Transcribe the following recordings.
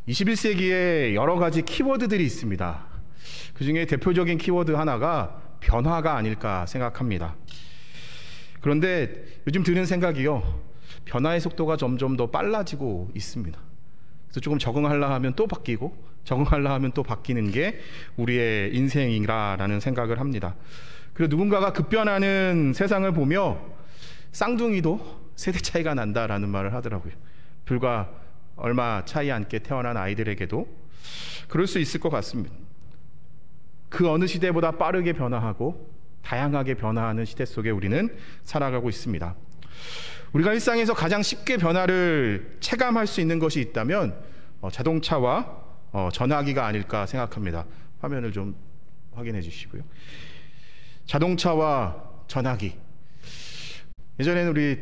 21세기에 여러 가지 키워드들이 있습니다. 그 중에 대표적인 키워드 하나가 변화가 아닐까 생각합니다. 그런데 요즘 드는 생각이요, 변화의 속도가 점점 더 빨라지고 있습니다. 그래서 조금 적응하려 하면 또 바뀌고, 적응하려 하면 또 바뀌는 게 우리의 인생이라는 생각을 합니다. 그리고 누군가가 급변하는 세상을 보며 쌍둥이도 세대 차이가 난다라는 말을 하더라고요. 불과 얼마 차이 않게 태어난 아이들에게도 그럴 수 있을 것 같습니다. 그 어느 시대보다 빠르게 변화하고 다양하게 변화하는 시대 속에 우리는 살아가고 있습니다. 우리가 일상에서 가장 쉽게 변화를 체감할 수 있는 것이 있다면 자동차와 전화기가 아닐까 생각합니다. 화면을 좀 확인해 주시고요. 자동차와 전화기. 예전에는 우리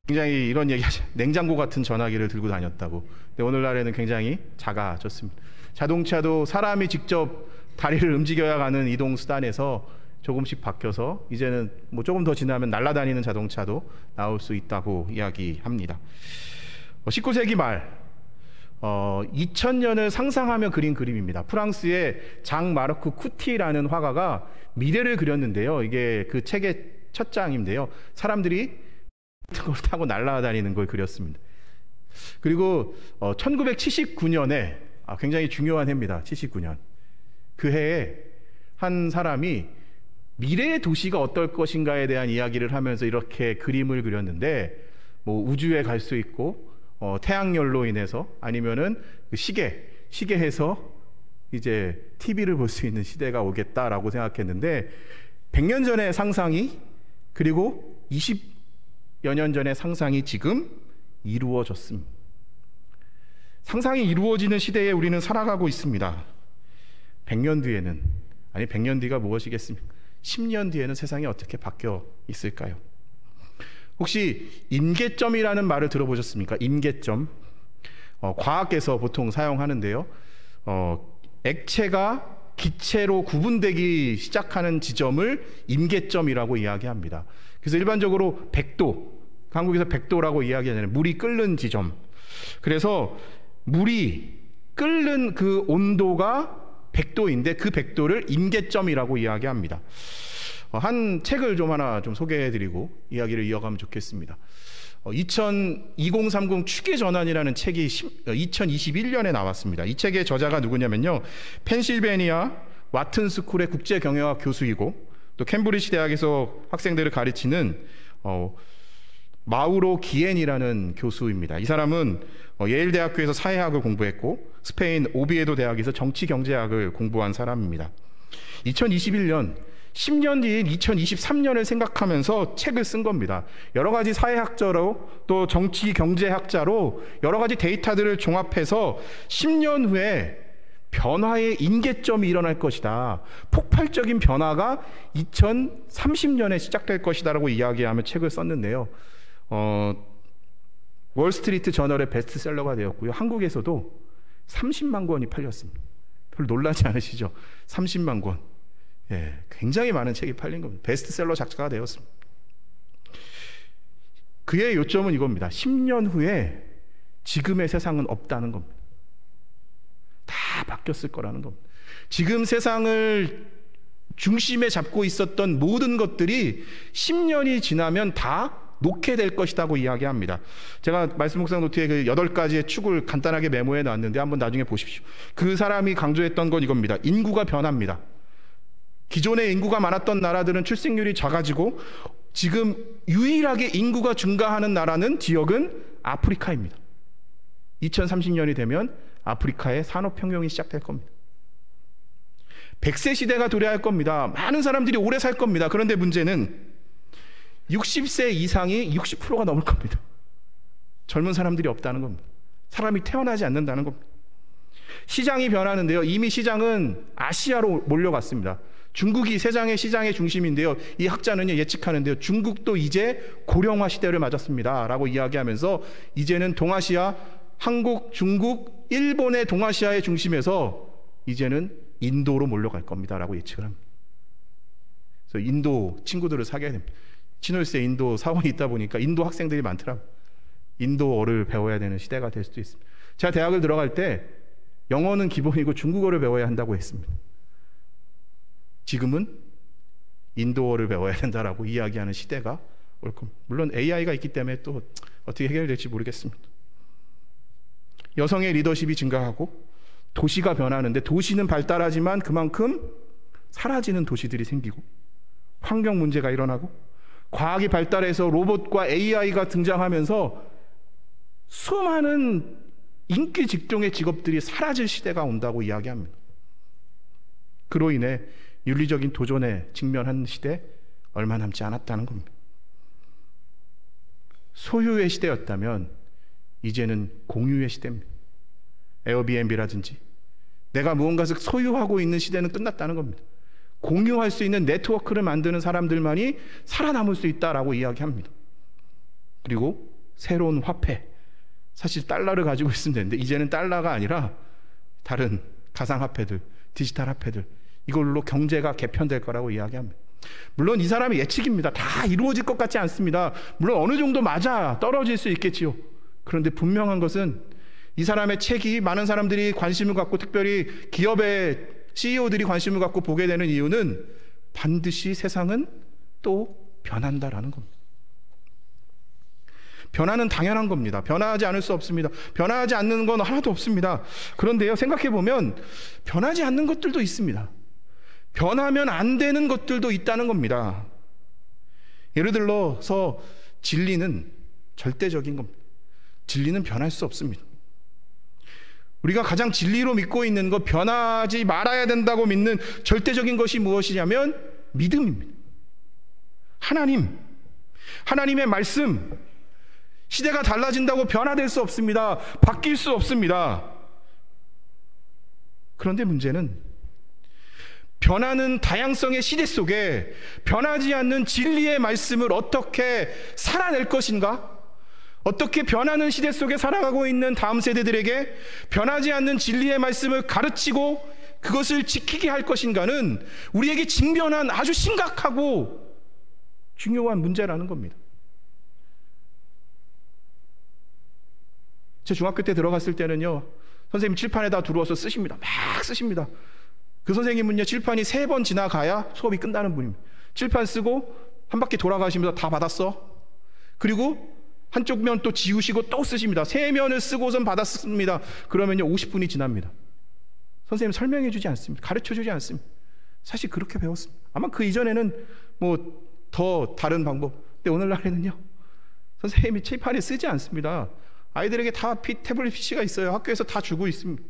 굉장히 이런 얘기 하죠. 냉장고 같은 전화기를 들고 다녔다고. 근데 오늘날에는 굉장히 작아졌습니다. 자동차도 사람이 직접 다리를 움직여야 가는 이동 수단에서 조금씩 바뀌어서 이제는 뭐 조금 더 지나면 날아다니는 자동차도 나올 수 있다고 이야기합니다. 19세기 말 2000년을 상상하며 그린 그림입니다. 프랑스의 장 마르크 쿠티라는 화가가 미래를 그렸는데요. 이게 그 책의 첫 장인데요. 사람들이 그걸 타고 날아다니는 걸 그렸습니다. 그리고 1979년에 굉장히 중요한 해입니다. 79년. 그 해에 한 사람이 미래의 도시가 어떨 것인가에 대한 이야기를 하면서 이렇게 그림을 그렸는데, 뭐 우주에 갈 수 있고 태양열로 인해서 아니면은 그 시계에서 이제 TV를 볼 수 있는 시대가 오겠다라고 생각했는데 100년 전의 상상이, 그리고 20여 년 전의 상상이 지금 이루어졌습니다. 상상이 이루어지는 시대에 우리는 살아가고 있습니다. 100년 뒤에는, 100년 뒤가 무엇이겠습니까? 10년 뒤에는 세상이 어떻게 바뀌어 있을까요? 혹시 임계점이라는 말을 들어보셨습니까? 임계점. 과학에서 보통 사용하는데요. 액체가 기체로 구분되기 시작하는 지점을 임계점이라고 이야기합니다. 그래서 일반적으로 100도, 한국에서 100도라고 이야기하잖아요. 물이 끓는 지점. 그래서 물이 끓는 그 온도가 100도인데 그 100도를 임계점이라고 이야기합니다. 한 책을 하나 소개해드리고 이야기를 이어가면 좋겠습니다. 2030 추계전환이라는 책이 2021년에 나왔습니다. 이 책의 저자가 누구냐면요, 펜실베니아 와튼 스쿨의 국제경영학 교수이고 또 캠브리지 대학에서 학생들을 가르치는 마우로 기엔이라는 교수입니다. 이 사람은 예일 대학교에서 사회학을 공부했고 스페인 오비에도 대학에서 정치경제학을 공부한 사람입니다. 2021년 10년 뒤인 2023년을 생각하면서 책을 쓴 겁니다. 여러 가지 사회학자로 또 정치경제학자로 여러 가지 데이터들을 종합해서 10년 후에 변화의 임계점이 일어날 것이다, 폭발적인 변화가 2030년에 시작될 것이다 라고 이야기하며 책을 썼는데요. 월스트리트 저널의 베스트셀러가 되었고요. 한국에서도 30만 권이 팔렸습니다. 별로 놀라지 않으시죠? 30만 권. 예, 굉장히 많은 책이 팔린 겁니다. 베스트셀러 작가가 되었습니다. 그의 요점은 이겁니다. 10년 후에 지금의 세상은 없다는 겁니다. 다 바뀌었을 거라는 겁니다. 지금 세상을 중심에 잡고 있었던 모든 것들이 10년이 지나면 다 놓게 될 것이라고 이야기합니다. 제가 말씀 묵상 노트에 그 8가지의 축을 간단하게 메모해 놨는데 한번 나중에 보십시오. 그 사람이 강조했던 건 이겁니다. 인구가 변합니다. 기존에 인구가 많았던 나라들은 출생률이 작아지고 지금 유일하게 인구가 증가하는 나라는, 지역은 아프리카입니다. 2030년이 되면 아프리카의 산업혁명이 시작될 겁니다. 100세 시대가 도래할 겁니다. 많은 사람들이 오래 살 겁니다. 그런데 문제는 60세 이상이 60%가 넘을 겁니다. 젊은 사람들이 없다는 겁니다. 사람이 태어나지 않는다는 겁니다. 시장이 변하는데요. 이미 시장은 아시아로 몰려갔습니다. 중국이 세상의 시장의 중심인데요. 이 학자는요, 예측하는데요, 중국도 이제 고령화 시대를 맞았습니다 라고 이야기하면서 이제는 동아시아, 한국, 중국, 일본의 동아시아의 중심에서 이제는 인도로 몰려갈 겁니다 라고 예측을 합니다. 그래서 인도 친구들을 사귀어야 됩니다. 치노스에 인도 사원이 있다 보니까 인도 학생들이 많더라고요. 인도어를 배워야 되는 시대가 될 수도 있습니다. 제가 대학을 들어갈 때 영어는 기본이고 중국어를 배워야 한다고 했습니다. 지금은 인도어를 배워야 된다라고 이야기하는 시대가 올 겁니다. 물론 AI가 있기 때문에 또 어떻게 해결될지 모르겠습니다. 여성의 리더십이 증가하고 도시가 변하는데, 도시는 발달하지만 그만큼 사라지는 도시들이 생기고 환경 문제가 일어나고, 과학이 발달해서 로봇과 AI가 등장하면서 수많은 인기 직종의 직업들이 사라질 시대가 온다고 이야기합니다. 그로 인해 윤리적인 도전에 직면한 시대 얼마 남지 않았다는 겁니다. 소유의 시대였다면 이제는 공유의 시대입니다. 에어비앤비라든지 내가 무언가를 소유하고 있는 시대는 끝났다는 겁니다. 공유할 수 있는 네트워크를 만드는 사람들만이 살아남을 수 있다라고 이야기합니다. 그리고 새로운 화폐, 사실 달러를 가지고 있으면 되는데 이제는 달러가 아니라 다른 가상화폐들, 디지털 화폐들, 이걸로 경제가 개편될 거라고 이야기합니다. 물론 이 사람의 예측입니다. 다 이루어질 것 같지 않습니다. 물론 어느 정도 맞아 떨어질 수 있겠지요. 그런데 분명한 것은 이 사람의 책이 많은 사람들이 관심을 갖고, 특별히 기업의 CEO들이 관심을 갖고 보게 되는 이유는 반드시 세상은 또 변한다라는 겁니다. 변화는 당연한 겁니다. 변화하지 않을 수 없습니다. 변화하지 않는 건 하나도 없습니다. 그런데요, 생각해 보면 변하지 않는 것들도 있습니다. 변하면 안 되는 것들도 있다는 겁니다. 예를 들어서 진리는 절대적인 겁니다. 진리는 변할 수 없습니다. 우리가 가장 진리로 믿고 있는 것, 변하지 말아야 된다고 믿는 절대적인 것이 무엇이냐면 믿음입니다. 하나님의 말씀. 시대가 달라진다고 변화될 수 없습니다. 바뀔 수 없습니다. 그런데 문제는 변하는 다양성의 시대 속에 변하지 않는 진리의 말씀을 어떻게 살아낼 것인가? 어떻게 변하는 시대 속에 살아가고 있는 다음 세대들에게 변하지 않는 진리의 말씀을 가르치고 그것을 지키게 할 것인가는 우리에게 직면한 아주 심각하고 중요한 문제라는 겁니다. 제 중학교 때 들어갔을 때는요, 선생님 칠판에다 두루어서 쓰십니다. 막 쓰십니다. 그 선생님은요, 칠판이 3번 지나가야 수업이 끝나는 분입니다. 칠판 쓰고 한 바퀴 돌아가시면서 다 받았어? 그리고 한쪽 면 또 지우시고 또 쓰십니다. 3면을 쓰고선 받았습니다. 그러면요 50분이 지납니다. 선생님 설명해 주지 않습니다. 가르쳐 주지 않습니다. 사실 그렇게 배웠습니다. 아마 그 이전에는 뭐 더 다른 방법. 근데 오늘날에는요, 선생님이 칠판에 쓰지 않습니다. 아이들에게 다 태블릿 PC가 있어요. 학교에서 다 주고 있습니다.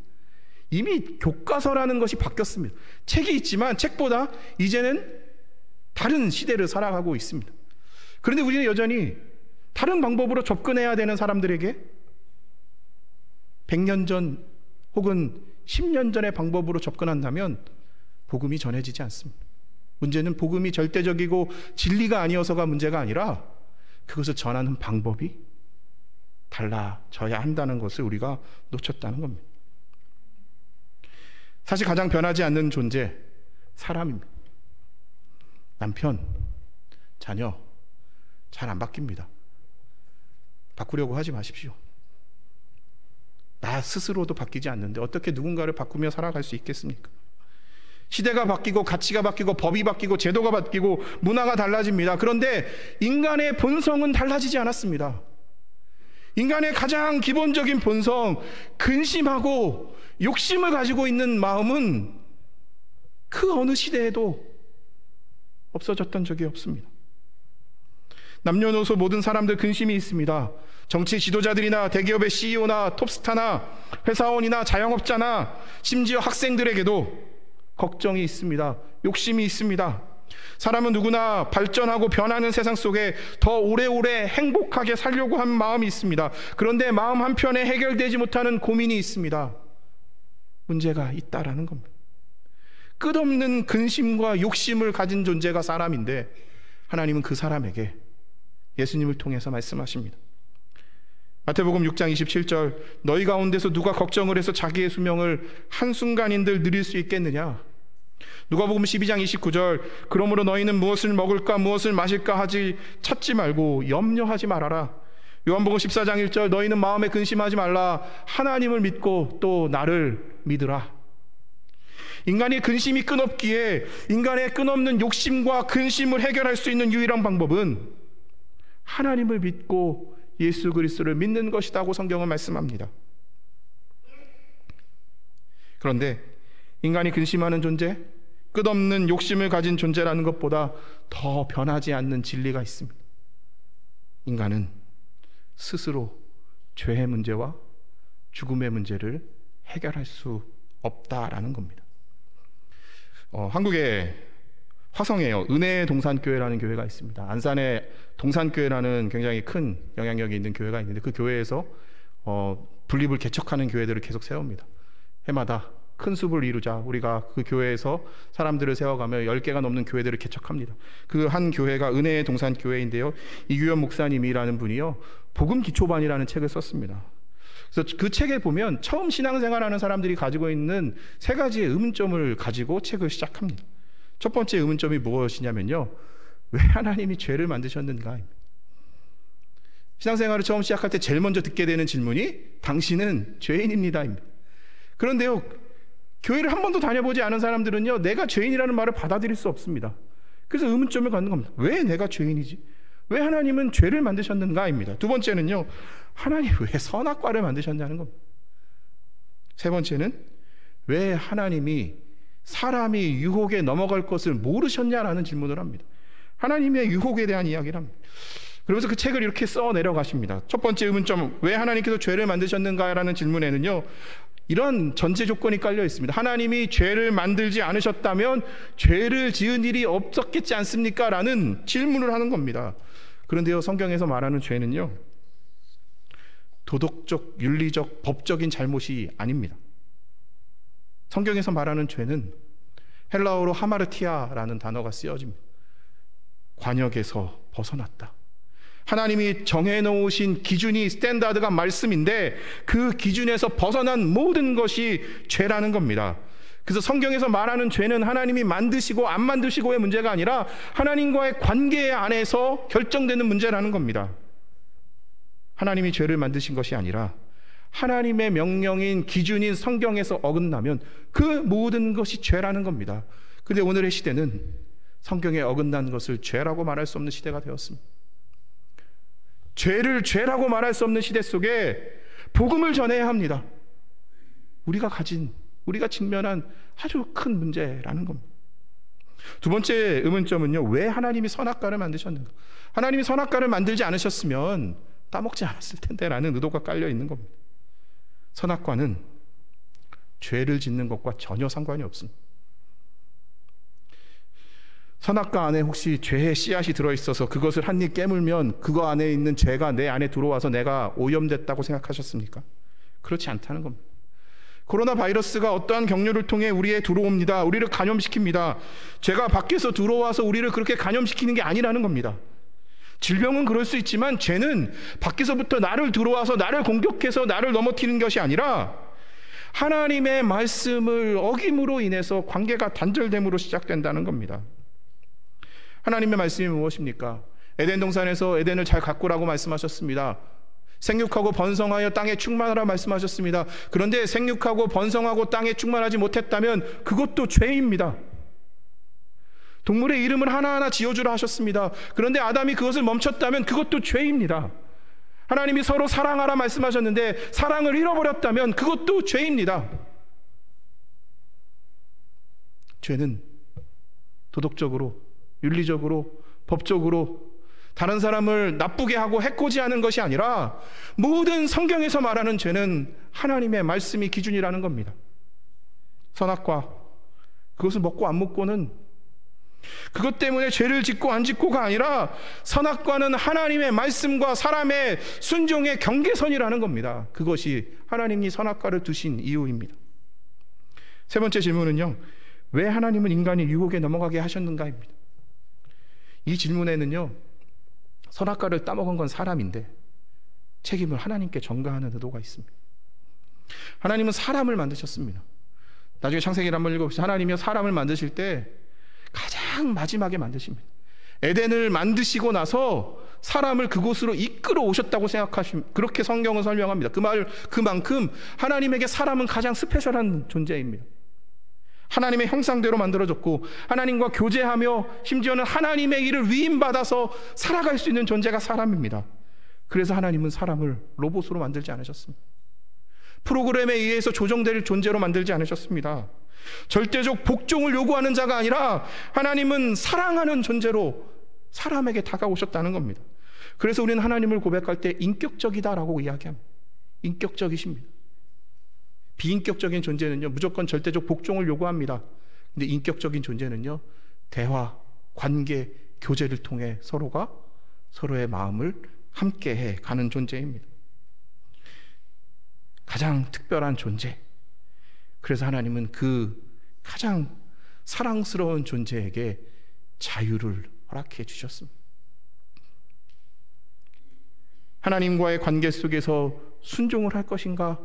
이미 교과서라는 것이 바뀌었습니다. 책이 있지만 책보다 이제는 다른 시대를 살아가고 있습니다. 그런데 우리는 여전히 다른 방법으로 접근해야 되는 사람들에게 100년 전 혹은 10년 전의 방법으로 접근한다면 복음이 전해지지 않습니다. 문제는 복음이 절대적이고 진리가 아니어서가 문제가 아니라 그것을 전하는 방법이 달라져야 한다는 것을 우리가 놓쳤다는 겁니다. 사실 가장 변하지 않는 존재, 사람입니다. 남편, 자녀 잘 안 바뀝니다. 바꾸려고 하지 마십시오. 나 스스로도 바뀌지 않는데 어떻게 누군가를 바꾸며 살아갈 수 있겠습니까? 시대가 바뀌고 가치가 바뀌고 법이 바뀌고 제도가 바뀌고 문화가 달라집니다. 그런데 인간의 본성은 달라지지 않았습니다. 인간의 가장 기본적인 본성, 근심하고 욕심을 가지고 있는 마음은 그 어느 시대에도 없어졌던 적이 없습니다. 남녀노소 모든 사람들 근심이 있습니다. 정치 지도자들이나 대기업의 CEO나 톱스타나 회사원이나 자영업자나 심지어 학생들에게도 걱정이 있습니다. 욕심이 있습니다. 사람은 누구나 발전하고 변하는 세상 속에 더 오래오래 행복하게 살려고 하는 마음이 있습니다. 그런데 마음 한편에 해결되지 못하는 고민이 있습니다. 문제가 있다라는 겁니다. 끝없는 근심과 욕심을 가진 존재가 사람인데 하나님은 그 사람에게 예수님을 통해서 말씀하십니다. 마태복음 6장 27절, 너희 가운데서 누가 걱정을 해서 자기의 수명을 한순간인들 누릴 수 있겠느냐? 누가복음 12장 29절, 그러므로 너희는 무엇을 먹을까 무엇을 마실까 찾지 말고 염려하지 말아라. 요한복음 14장 1절, 너희는 마음에 근심하지 말라. 하나님을 믿고 또 나를 믿으라. 인간의 근심이 끊없기에 인간의 끊없는 욕심과 근심을 해결할 수 있는 유일한 방법은 하나님을 믿고 예수 그리스도를 믿는 것이라고 성경은 말씀합니다. 그런데 인간이 근심하는 존재, 끝없는 욕심을 가진 존재라는 것보다 더 변하지 않는 진리가 있습니다. 인간은 스스로 죄의 문제와 죽음의 문제를 해결할 수 없다라는 겁니다. 한국에 화성에요, 은혜의 동산교회라는 교회가 있습니다. 안산에 동산교회라는 굉장히 큰 영향력이 있는 교회가 있는데, 그 교회에서 분립을 개척하는 교회들을 계속 세웁니다. 해마다 큰 숲을 이루자, 우리가 그 교회에서 사람들을 세워가며 10개가 넘는 교회들을 개척합니다. 그 한 교회가 은혜의 동산교회인데요, 이규현 목사님이라는 분이요, 복음 기초반이라는 책을 썼습니다. 그래서 그 책에 보면 처음 신앙생활하는 사람들이 가지고 있는 3가지의 의문점을 가지고 책을 시작합니다. 첫 번째 의문점이 무엇이냐면요, 왜 하나님이 죄를 만드셨는가? 신앙생활을 처음 시작할 때 제일 먼저 듣게 되는 질문이 당신은 죄인입니다. 그런데요, 교회를 한 번도 다녀보지 않은 사람들은요, 내가 죄인이라는 말을 받아들일 수 없습니다. 그래서 의문점을 갖는 겁니다. 왜 내가 죄인이지? 왜 하나님은 죄를 만드셨는가입니다. 두 번째는요, 하나님 왜 선악과를 만드셨냐는 겁니다. 세 번째는 왜 하나님이 사람이 유혹에 넘어갈 것을 모르셨냐라는 질문을 합니다. 하나님의 유혹에 대한 이야기를 합니다. 그러면서 그 책을 이렇게 써 내려가십니다. 첫 번째 의문점, 왜 하나님께서 죄를 만드셨는가라는 질문에는요, 이런 전제 조건이 깔려 있습니다. 하나님이 죄를 만들지 않으셨다면 죄를 지은 일이 없었겠지 않습니까? 라는 질문을 하는 겁니다. 그런데요, 성경에서 말하는 죄는요, 도덕적, 윤리적, 법적인 잘못이 아닙니다. 성경에서 말하는 죄는 헬라어로 하마르티아라는 단어가 쓰여집니다. 관역에서 벗어났다. 하나님이 정해놓으신 기준이, 스탠다드가 말씀인데 그 기준에서 벗어난 모든 것이 죄라는 겁니다. 그래서 성경에서 말하는 죄는 하나님이 만드시고 안 만드시고의 문제가 아니라 하나님과의 관계 안에서 결정되는 문제라는 겁니다. 하나님이 죄를 만드신 것이 아니라 하나님의 명령인 기준인 성경에서 어긋나면 그 모든 것이 죄라는 겁니다. 그런데 오늘의 시대는 성경에 어긋난 것을 죄라고 말할 수 없는 시대가 되었습니다. 죄를 죄라고 말할 수 없는 시대 속에 복음을 전해야 합니다. 우리가 직면한 아주 큰 문제라는 겁니다. 두 번째 의문점은요, 왜 하나님이 선악과를 만드셨는가? 하나님이 선악과를 만들지 않으셨으면 따먹지 않았을 텐데 라는 의도가 깔려 있는 겁니다. 선악과는 죄를 짓는 것과 전혀 상관이 없습니다. 선악과 안에 혹시 죄의 씨앗이 들어있어서 그것을 한 입 깨물면 그거 안에 있는 죄가 내 안에 들어와서 내가 오염됐다고 생각하셨습니까? 그렇지 않다는 겁니다. 코로나 바이러스가 어떠한 경로를 통해 우리에 들어옵니다. 우리를 감염시킵니다. 죄가 밖에서 들어와서 우리를 그렇게 감염시키는 게 아니라는 겁니다. 질병은 그럴 수 있지만 죄는 밖에서부터 나를 들어와서 나를 공격해서 나를 넘어뜨리는 것이 아니라 하나님의 말씀을 어김으로 인해서 관계가 단절됨으로 시작된다는 겁니다. 하나님의 말씀이 무엇입니까? 에덴 동산에서 에덴을 잘 가꾸라고 말씀하셨습니다. 생육하고 번성하여 땅에 충만하라 말씀하셨습니다. 그런데 생육하고 번성하고 땅에 충만하지 못했다면 그것도 죄입니다. 동물의 이름을 하나하나 지어주라 하셨습니다. 그런데 아담이 그것을 멈췄다면 그것도 죄입니다. 하나님이 서로 사랑하라 말씀하셨는데 사랑을 잃어버렸다면 그것도 죄입니다. 죄는 도덕적으로, 윤리적으로, 법적으로 다른 사람을 나쁘게 하고 해코지하는 것이 아니라 모든 성경에서 말하는 죄는 하나님의 말씀이 기준이라는 겁니다. 선악과, 그것을 먹고 안 먹고는 그것 때문에 죄를 짓고 안 짓고가 아니라 선악과는 하나님의 말씀과 사람의 순종의 경계선이라는 겁니다. 그것이 하나님이 선악과를 두신 이유입니다. 세 번째 질문은요, 왜 하나님은 인간이 유혹에 넘어가게 하셨는가입니다. 이 질문에는요, 선악과를 따먹은 건 사람인데 책임을 하나님께 전가하는 의도가 있습니다. 하나님은 사람을 만드셨습니다. 나중에 창세기를 한번 읽어보시죠. 하나님이 사람을 만드실 때 가장 마지막에 만드십니다. 에덴을 만드시고 나서 사람을 그곳으로 이끌어 오셨다고 그렇게 성경은 설명합니다. 그만큼 하나님에게 사람은 가장 스페셜한 존재입니다. 하나님의 형상대로 만들어졌고 하나님과 교제하며 심지어는 하나님의 일을 위임받아서 살아갈 수 있는 존재가 사람입니다. 그래서 하나님은 사람을 로봇으로 만들지 않으셨습니다. 프로그램에 의해서 조정될 존재로 만들지 않으셨습니다. 절대적 복종을 요구하는 자가 아니라 하나님은 사랑하는 존재로 사람에게 다가오셨다는 겁니다. 그래서 우리는 하나님을 고백할 때 인격적이다라고 이야기합니다. 인격적이십니다. 비인격적인 존재는요, 무조건 절대적 복종을 요구합니다. 근데 인격적인 존재는요, 대화, 관계, 교제를 통해 서로가 서로의 마음을 함께해 가는 존재입니다. 가장 특별한 존재. 그래서 하나님은 그 가장 사랑스러운 존재에게 자유를 허락해 주셨습니다. 하나님과의 관계 속에서 순종을 할 것인가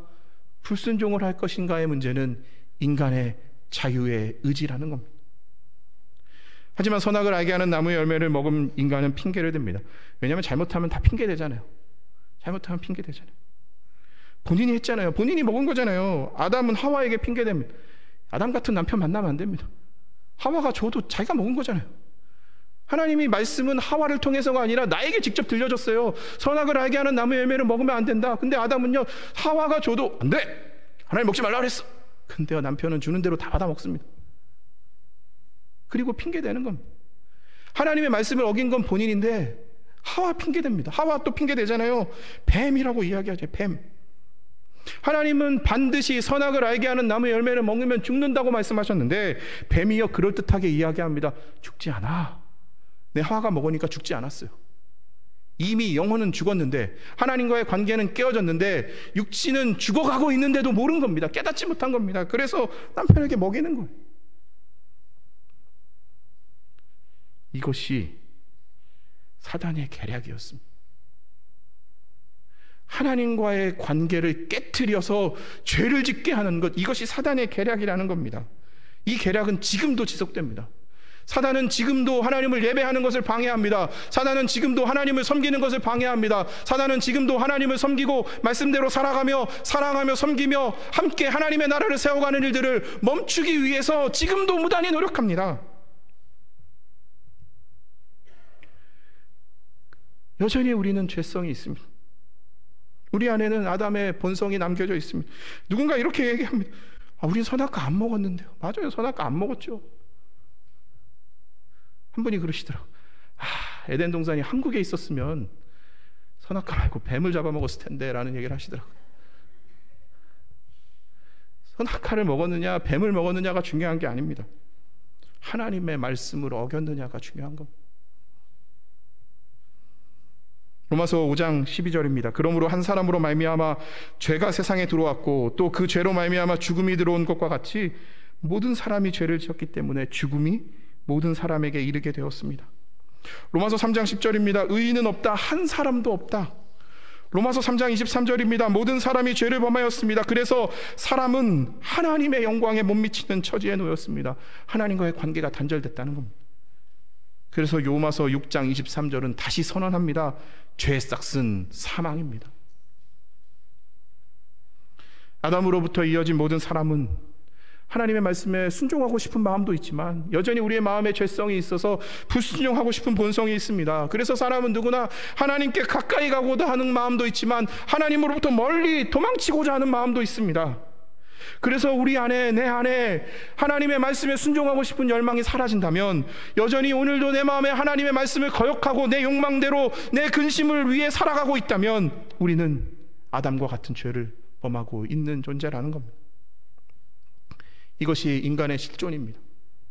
불순종을 할 것인가의 문제는 인간의 자유의 의지라는 겁니다. 하지만 선악을 알게 하는 나무의 열매를 먹은 인간은 핑계를 댑니다. 왜냐하면 잘못하면 다 핑계대잖아요. 잘못하면 핑계대잖아요. 본인이 했잖아요. 본인이 먹은 거잖아요. 아담은 하와에게 핑계댑니다. 아담 같은 남편 만나면 안 됩니다. 하와가 줘도 자기가 먹은 거잖아요. 하나님이 말씀은 하와를 통해서가 아니라 나에게 직접 들려줬어요. 선악을 알게 하는 나무의 열매를 먹으면 안 된다. 근데 아담은요, 하와가 줘도 안 돼! 하나님 먹지 말라 그랬어. 근데요, 남편은 주는 대로 다 받아 먹습니다. 그리고 핑계대는 겁니다. 하나님의 말씀을 어긴 건 본인인데 하와 핑계댑니다. 하와 또 핑계대잖아요. 뱀이라고 이야기하죠. 뱀. 하나님은 반드시 선악을 알게 하는 나무의 열매를 먹으면 죽는다고 말씀하셨는데 뱀이요 그럴듯하게 이야기합니다. 죽지 않아. 내 하와가 먹으니까 죽지 않았어요. 이미 영혼은 죽었는데 하나님과의 관계는 깨어졌는데 육신은 죽어가고 있는데도 모르는 겁니다. 깨닫지 못한 겁니다. 그래서 남편에게 먹이는 거예요. 이것이 사단의 계략이었습니다. 하나님과의 관계를 깨트려서 죄를 짓게 하는 것, 이것이 사단의 계략이라는 겁니다. 이 계략은 지금도 지속됩니다. 사단은 지금도 하나님을 예배하는 것을 방해합니다. 사단은 지금도 하나님을 섬기는 것을 방해합니다. 사단은 지금도 하나님을 섬기고 말씀대로 살아가며 사랑하며 섬기며 함께 하나님의 나라를 세워가는 일들을 멈추기 위해서 지금도 무단히 노력합니다. 여전히 우리는 죄성이 있습니다. 우리 안에는 아담의 본성이 남겨져 있습니다. 누군가 이렇게 얘기합니다. 우린 선악과 안 먹었는데요. 맞아요. 선악과 안 먹었죠. 한 분이 그러시더라고요. 에덴 동산이 한국에 있었으면 선악과 말고 뱀을 잡아먹었을 텐데 라는 얘기를 하시더라고요. 선악과를 먹었느냐 뱀을 먹었느냐가 중요한 게 아닙니다. 하나님의 말씀을 어겼느냐가 중요한 겁니다. 로마서 5장 12절입니다. 그러므로 한 사람으로 말미암아 죄가 세상에 들어왔고 또 그 죄로 말미암아 죽음이 들어온 것과 같이 모든 사람이 죄를 지었기 때문에 죽음이 모든 사람에게 이르게 되었습니다. 로마서 3장 10절입니다. 의인은 없다. 한 사람도 없다. 로마서 3장 23절입니다. 모든 사람이 죄를 범하였습니다. 그래서 사람은 하나님의 영광에 못 미치는 처지에 놓였습니다. 하나님과의 관계가 단절됐다는 겁니다. 그래서 로마서 6장 23절은 다시 선언합니다. 죄의 싹은 사망입니다. 아담으로부터 이어진 모든 사람은 하나님의 말씀에 순종하고 싶은 마음도 있지만 여전히 우리의 마음에 죄성이 있어서 불순종하고 싶은 본성이 있습니다. 그래서 사람은 누구나 하나님께 가까이 가고자 하는 마음도 있지만 하나님으로부터 멀리 도망치고자 하는 마음도 있습니다. 그래서 우리 안에 내 안에 하나님의 말씀에 순종하고 싶은 열망이 사라진다면 여전히 오늘도 내 마음에 하나님의 말씀을 거역하고 내 욕망대로 내 근심을 위해 살아가고 있다면 우리는 아담과 같은 죄를 범하고 있는 존재라는 겁니다. 이것이 인간의 실존입니다.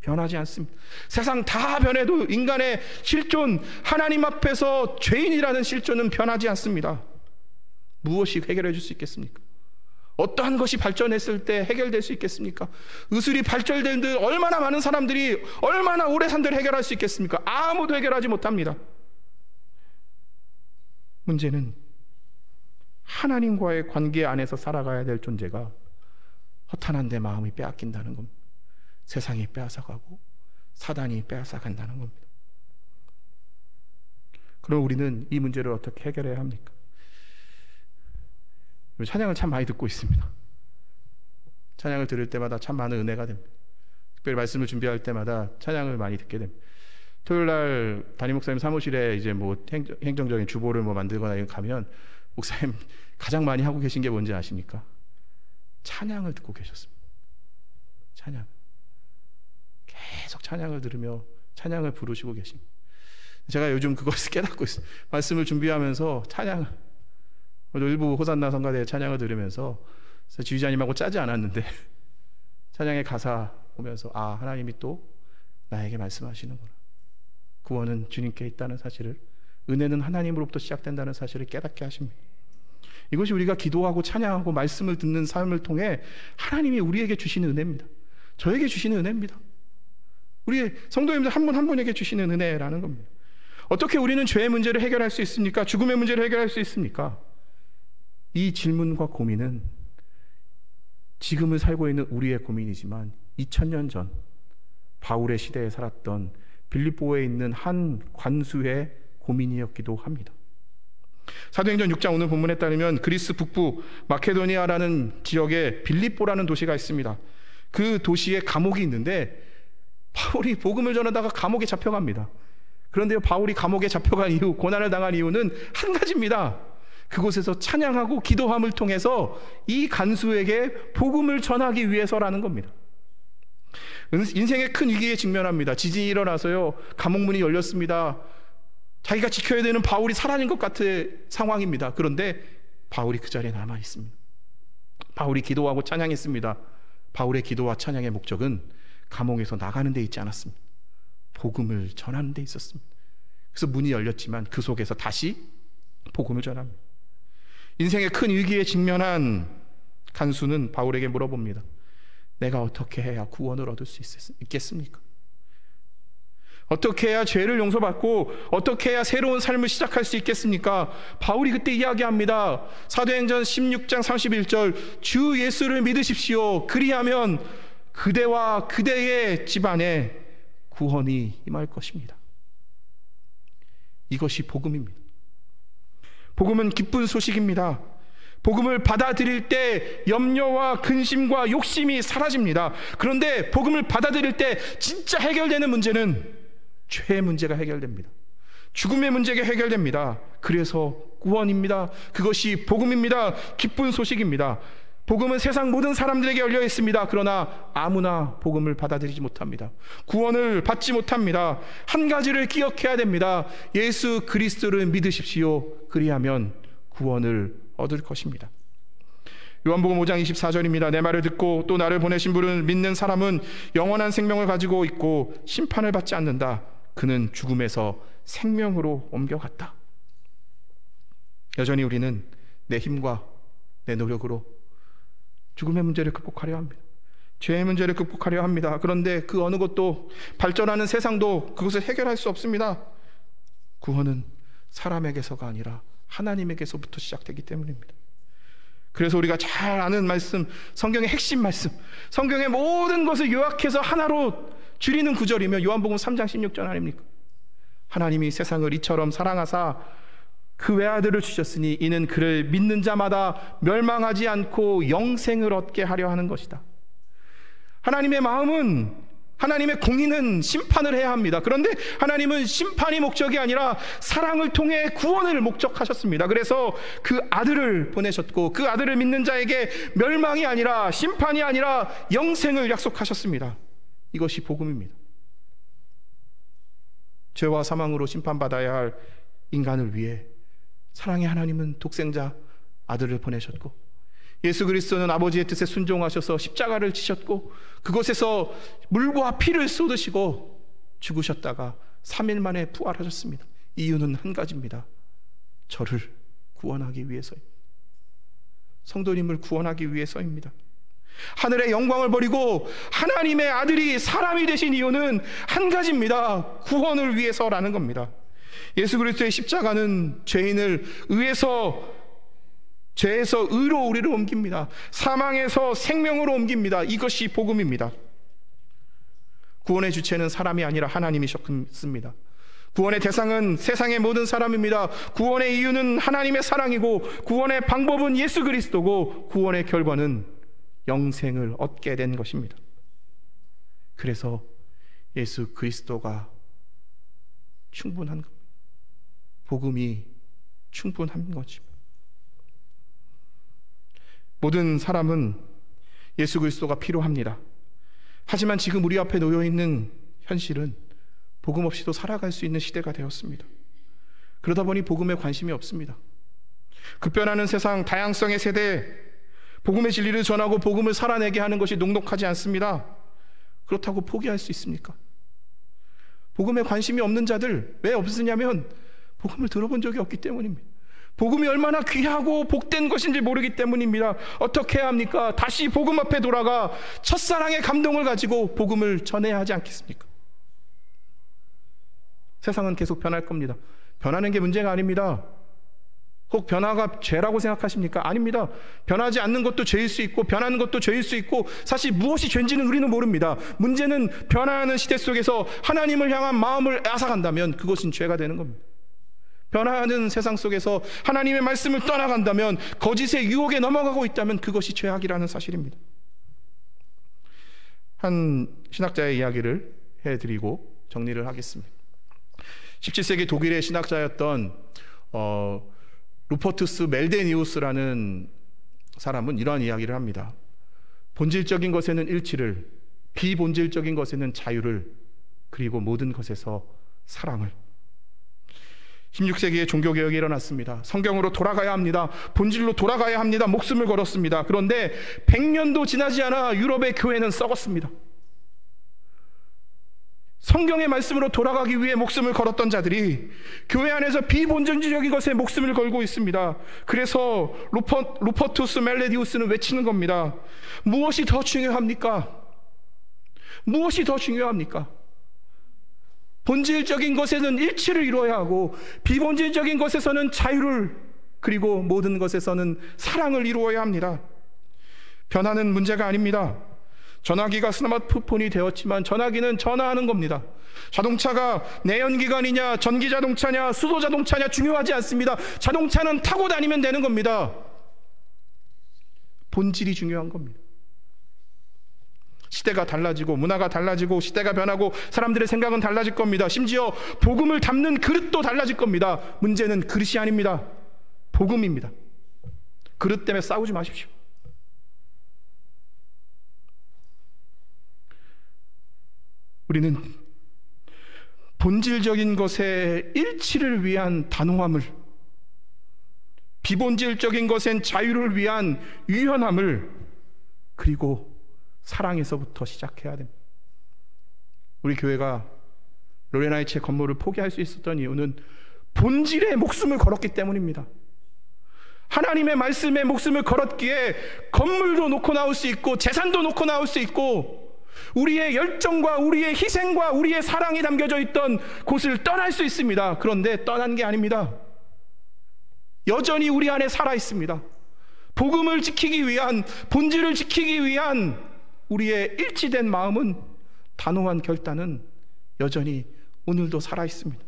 변하지 않습니다. 세상 다 변해도 인간의 실존, 하나님 앞에서 죄인이라는 실존은 변하지 않습니다. 무엇이 해결해 줄 수 있겠습니까? 어떠한 것이 발전했을 때 해결될 수 있겠습니까? 의술이 발전된 듯 얼마나 많은 사람들이 얼마나 오래 산들 해결할 수 있겠습니까? 아무도 해결하지 못합니다. 문제는 하나님과의 관계 안에서 살아가야 될 존재가 허탄한 내 마음이 빼앗긴다는 겁니다. 세상이 빼앗아가고 사단이 빼앗아간다는 겁니다. 그럼 우리는 이 문제를 어떻게 해결해야 합니까? 찬양을 참 많이 듣고 있습니다. 찬양을 들을 때마다 참 많은 은혜가 됩니다. 특별히 말씀을 준비할 때마다 찬양을 많이 듣게 됩니다. 토요일 날 담임 목사님 사무실에 이제 뭐 행정적인 주보를 뭐 만들거나 가면 목사님 가장 많이 하고 계신 게 뭔지 아십니까? 찬양을 듣고 계셨습니다. 찬양. 계속 찬양을 들으며 찬양을 부르시고 계십니다. 제가 요즘 그것을 깨닫고 있어요. 말씀을 준비하면서 찬양을, 일부 호산나 성가대의 찬양을 들으면서 지휘자님하고 짜지 않았는데 찬양의 가사 보면서 아, 하나님이 또 나에게 말씀하시는구나. 구원은 주님께 있다는 사실을, 은혜는 하나님으로부터 시작된다는 사실을 깨닫게 하십니다. 이것이 우리가 기도하고 찬양하고 말씀을 듣는 삶을 통해 하나님이 우리에게 주시는 은혜입니다. 저에게 주시는 은혜입니다. 우리 성도님들 한 분 한 분에게 주시는 은혜라는 겁니다. 어떻게 우리는 죄의 문제를 해결할 수 있습니까? 죽음의 문제를 해결할 수 있습니까? 이 질문과 고민은 지금을 살고 있는 우리의 고민이지만 2000년 전 바울의 시대에 살았던 빌립보에 있는 한 관수의 고민이었기도 합니다. 사도행전 6장 오늘 본문에 따르면 그리스 북부 마케도니아라는 지역에 빌립보라는 도시가 있습니다. 그 도시에 감옥이 있는데 바울이 복음을 전하다가 감옥에 잡혀갑니다. 그런데 바울이 감옥에 잡혀간 이유, 고난을 당한 이유는 한 가지입니다. 그곳에서 찬양하고 기도함을 통해서 이 간수에게 복음을 전하기 위해서라는 겁니다. 인생의 큰 위기에 직면합니다. 지진이 일어나서요, 감옥문이 열렸습니다. 자기가 지켜야 되는 바울이 사라진 것 같은 상황입니다. 그런데 바울이 그 자리에 남아 있습니다. 바울이 기도하고 찬양했습니다. 바울의 기도와 찬양의 목적은 감옥에서 나가는 데 있지 않았습니다. 복음을 전하는 데 있었습니다. 그래서 문이 열렸지만 그 속에서 다시 복음을 전합니다. 인생의 큰 위기에 직면한 간수는 바울에게 물어봅니다. 내가 어떻게 해야 구원을 얻을 수 있겠습니까? 어떻게 해야 죄를 용서받고 어떻게 해야 새로운 삶을 시작할 수 있겠습니까? 바울이 그때 이야기합니다. 사도행전 16장 31절, 주 예수를 믿으십시오. 그리하면 그대와 그대의 집안에 구원이 임할 것입니다. 이것이 복음입니다. 복음은 기쁜 소식입니다. 복음을 받아들일 때 염려와 근심과 욕심이 사라집니다. 그런데 복음을 받아들일 때 진짜 해결되는 문제는 죄의 문제가 해결됩니다. 죽음의 문제가 해결됩니다. 그래서 구원입니다. 그것이 복음입니다. 기쁜 소식입니다. 복음은 세상 모든 사람들에게 열려 있습니다. 그러나 아무나 복음을 받아들이지 못합니다. 구원을 받지 못합니다. 한 가지를 기억해야 됩니다. 예수 그리스도를 믿으십시오. 그리하면 구원을 얻을 것입니다. 요한복음 5장 24절입니다. 내 말을 듣고 또 나를 보내신 분을 믿는 사람은 영원한 생명을 가지고 있고 심판을 받지 않는다. 그는 죽음에서 생명으로 옮겨갔다. 여전히 우리는 내 힘과 내 노력으로 죽음의 문제를 극복하려 합니다. 죄의 문제를 극복하려 합니다. 그런데 그 어느 것도, 발전하는 세상도 그것을 해결할 수 없습니다. 구원은 사람에게서가 아니라 하나님에게서부터 시작되기 때문입니다. 그래서 우리가 잘 아는 말씀, 성경의 핵심 말씀, 성경의 모든 것을 요약해서 하나로 줄이는 구절이며 요한복음 3장 16절 아닙니까? 하나님이 세상을 이처럼 사랑하사 그 외아들을 주셨으니 이는 그를 믿는 자마다 멸망하지 않고 영생을 얻게 하려 하는 것이다. 하나님의 마음은, 하나님의 공의는 심판을 해야 합니다. 그런데 하나님은 심판이 목적이 아니라 사랑을 통해 구원을 목적하셨습니다. 그래서 그 아들을 보내셨고 그 아들을 믿는 자에게 멸망이 아니라, 심판이 아니라 영생을 약속하셨습니다. 이것이 복음입니다. 죄와 사망으로 심판받아야 할 인간을 위해 사랑의 하나님은 독생자 아들을 보내셨고, 예수 그리스도는 아버지의 뜻에 순종하셔서 십자가를 지셨고 그곳에서 물과 피를 쏟으시고 죽으셨다가 3일 만에 부활하셨습니다. 이유는 한 가지입니다. 저를 구원하기 위해서입니다. 성도님을 구원하기 위해서입니다. 하늘의 영광을 버리고 하나님의 아들이 사람이 되신 이유는 한 가지입니다. 구원을 위해서라는 겁니다. 예수 그리스도의 십자가는 죄인을 죄에서 의로 우리를 옮깁니다. 사망에서 생명으로 옮깁니다. 이것이 복음입니다. 구원의 주체는 사람이 아니라 하나님이셨습니다. 구원의 대상은 세상의 모든 사람입니다. 구원의 이유는 하나님의 사랑이고, 구원의 방법은 예수 그리스도고, 구원의 결과는 영생을 얻게 된 것입니다. 그래서 예수 그리스도가 충분한 겁니다. 복음이 충분한 것입니다. 모든 사람은 예수 그리스도가 필요합니다. 하지만 지금 우리 앞에 놓여 있는 현실은 복음 없이도 살아갈 수 있는 시대가 되었습니다. 그러다 보니 복음에 관심이 없습니다. 급변하는 세상, 다양성의 세대, 복음의 진리를 전하고 복음을 살아내게 하는 것이 녹록하지 않습니다. 그렇다고 포기할 수 있습니까? 복음에 관심이 없는 자들, 왜 없으냐면 복음을 들어본 적이 없기 때문입니다. 복음이 얼마나 귀하고 복된 것인지 모르기 때문입니다. 어떻게 해야 합니까? 다시 복음 앞에 돌아가 첫사랑의 감동을 가지고 복음을 전해야 하지 않겠습니까? 세상은 계속 변할 겁니다. 변하는 게 문제가 아닙니다. 혹 변화가 죄라고 생각하십니까? 아닙니다. 변하지 않는 것도 죄일 수 있고 변하는 것도 죄일 수 있고, 사실 무엇이 죄인지는 우리는 모릅니다. 문제는 변화하는 시대 속에서 하나님을 향한 마음을 앗아간다면 그것은 죄가 되는 겁니다. 변화하는 세상 속에서 하나님의 말씀을 떠나간다면, 거짓의 유혹에 넘어가고 있다면 그것이 죄악이라는 사실입니다. 한 신학자의 이야기를 해드리고 정리를 하겠습니다. 17세기 독일의 신학자였던 루퍼투스 멜데니우스라는 사람은 이러한 이야기를 합니다. 본질적인 것에는 일치를, 비본질적인 것에는 자유를, 그리고 모든 것에서 사랑을. 16세기에 종교개혁이 일어났습니다. 성경으로 돌아가야 합니다. 본질로 돌아가야 합니다. 목숨을 걸었습니다. 그런데 100년도 지나지 않아 유럽의 교회는 썩었습니다. 성경의 말씀으로 돌아가기 위해 목숨을 걸었던 자들이 교회 안에서 비본질적인 것에 목숨을 걸고 있습니다. 그래서 루퍼투스 멜레디우스는 외치는 겁니다. 무엇이 더 중요합니까? 무엇이 더 중요합니까? 본질적인 것에는 일치를 이루어야 하고, 비본질적인 것에서는 자유를, 그리고 모든 것에서는 사랑을 이루어야 합니다. 변화는 문제가 아닙니다. 전화기가 스마트폰이 되었지만 전화기는 전화하는 겁니다. 자동차가 내연기관이냐 전기자동차냐 수소자동차냐 중요하지 않습니다. 자동차는 타고 다니면 되는 겁니다. 본질이 중요한 겁니다. 시대가 달라지고 문화가 달라지고 시대가 변하고 사람들의 생각은 달라질 겁니다. 심지어 복음을 담는 그릇도 달라질 겁니다. 문제는 그릇이 아닙니다. 복음입니다. 그릇 때문에 싸우지 마십시오. 우리는 본질적인 것의 일치를 위한 단호함을, 비본질적인 것엔 자유를 위한 유연함을, 그리고 사랑에서부터 시작해야 됩니다. 우리 교회가 로레나이츠의 건물을 포기할 수 있었던 이유는 본질에 목숨을 걸었기 때문입니다. 하나님의 말씀에 목숨을 걸었기에 건물도 놓고 나올 수 있고 재산도 놓고 나올 수 있고, 우리의 열정과 우리의 희생과 우리의 사랑이 담겨져 있던 곳을 떠날 수 있습니다. 그런데 떠난 게 아닙니다. 여전히 우리 안에 살아 있습니다. 복음을 지키기 위한, 본질을 지키기 위한 우리의 일치된 마음은, 단호한 결단은 여전히 오늘도 살아 있습니다.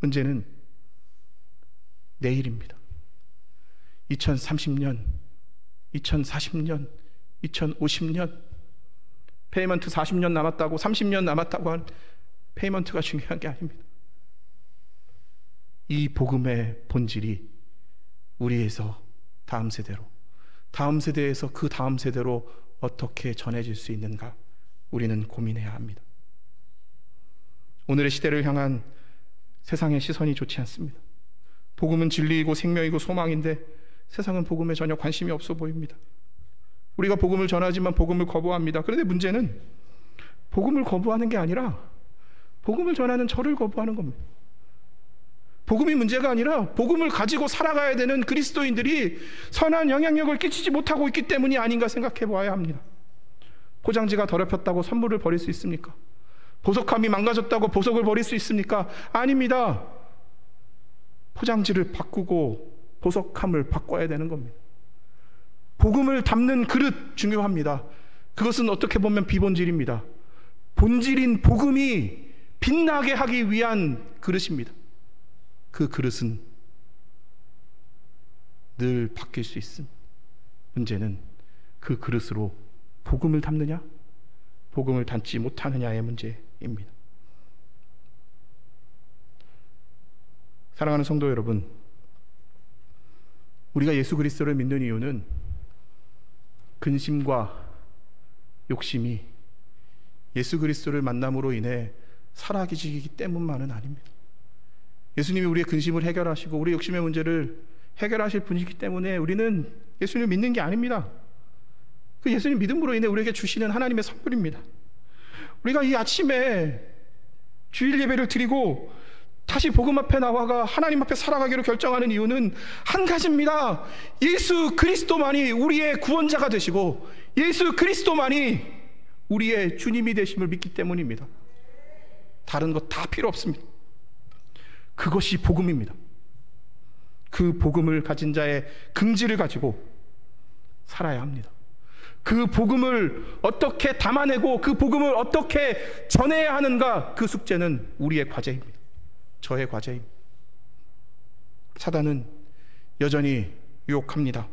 문제는 내일입니다. 2030년, 2040년, 2050년, 페이먼트 40년 남았다고, 30년 남았다고 한 페이먼트가 중요한 게 아닙니다. 이 복음의 본질이 우리에서 다음 세대로, 다음 세대에서 그 다음 세대로 어떻게 전해질 수 있는가, 우리는 고민해야 합니다. 오늘의 시대를 향한 세상의 시선이 좋지 않습니다. 복음은 진리이고 생명이고 소망인데 세상은 복음에 전혀 관심이 없어 보입니다. 우리가 복음을 전하지만 복음을 거부합니다. 그런데 문제는 복음을 거부하는 게 아니라 복음을 전하는 저를 거부하는 겁니다. 복음이 문제가 아니라 복음을 가지고 살아가야 되는 그리스도인들이 선한 영향력을 끼치지 못하고 있기 때문이 아닌가 생각해 보아야 합니다. 포장지가 더럽혔다고 선물을 버릴 수 있습니까? 보석함이 망가졌다고 보석을 버릴 수 있습니까? 아닙니다. 포장지를 바꾸고 보석함을 바꿔야 되는 겁니다. 복음을 담는 그릇 중요합니다. 그것은 어떻게 보면 비본질입니다. 본질인 복음이 빛나게 하기 위한 그릇입니다. 그 그릇은 늘 바뀔 수 있음. 문제는 그 그릇으로 복음을 담느냐, 복음을 담지 못하느냐의 문제입니다. 사랑하는 성도 여러분, 우리가 예수 그리스도를 믿는 이유는 근심과 욕심이 예수 그리스도를 만남으로 인해 사라지기 때문만은 아닙니다. 예수님이 우리의 근심을 해결하시고 우리의 욕심의 문제를 해결하실 분이기 때문에 우리는 예수님을 믿는 게 아닙니다. 그 예수님 믿음으로 인해 우리에게 주시는 하나님의 선물입니다. 우리가 이 아침에 주일 예배를 드리고 다시 복음 앞에 나와가 하나님 앞에 살아가기로 결정하는 이유는 한 가지입니다. 예수 그리스도만이 우리의 구원자가 되시고 예수 그리스도만이 우리의 주님이 되심을 믿기 때문입니다. 다른 것 다 필요 없습니다. 그것이 복음입니다. 그 복음을 가진 자의 긍지를 가지고 살아야 합니다. 그 복음을 어떻게 담아내고 그 복음을 어떻게 전해야 하는가, 그 숙제는 우리의 과제입니다. 저의 과제입니다. 사단은 여전히 유혹합니다.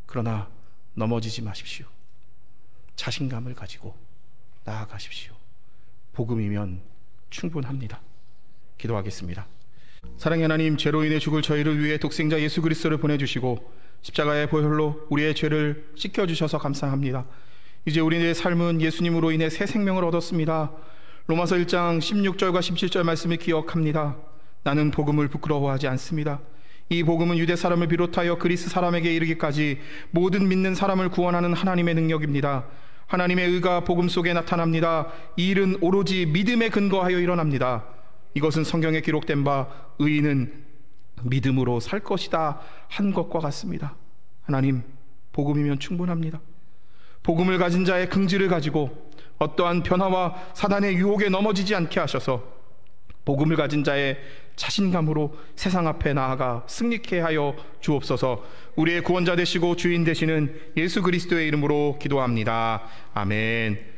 그러나 넘어지지 마십시오. 자신감을 가지고 나아가십시오. 복음이면 충분합니다. 기도하겠습니다. 사랑의 하나님, 죄로 인해 죽을 저희를 위해 독생자 예수 그리스도를 보내주시고 십자가의 보혈로 우리의 죄를 씻겨주셔서 감사합니다. 이제 우리의 삶은 예수님으로 인해 새 생명을 얻었습니다. 로마서 1장 16절과 17절 말씀을 기억합니다. 나는 복음을 부끄러워하지 않습니다. 이 복음은 유대 사람을 비롯하여 그리스 사람에게 이르기까지 모든 믿는 사람을 구원하는 하나님의 능력입니다. 하나님의 의가 복음 속에 나타납니다. 이 일은 오로지 믿음에 근거하여 일어납니다. 이것은 성경에 기록된 바 의인은 믿음으로 살 것이다 한 것과 같습니다. 하나님, 복음이면 충분합니다. 복음을 가진 자의 긍지를 가지고 어떠한 변화와 사단의 유혹에 넘어지지 않게 하셔서 복음을 가진 자의 자신감으로 세상 앞에 나아가 승리케 하여 주옵소서. 우리의 구원자 되시고 주인 되시는 예수 그리스도의 이름으로 기도합니다. 아멘.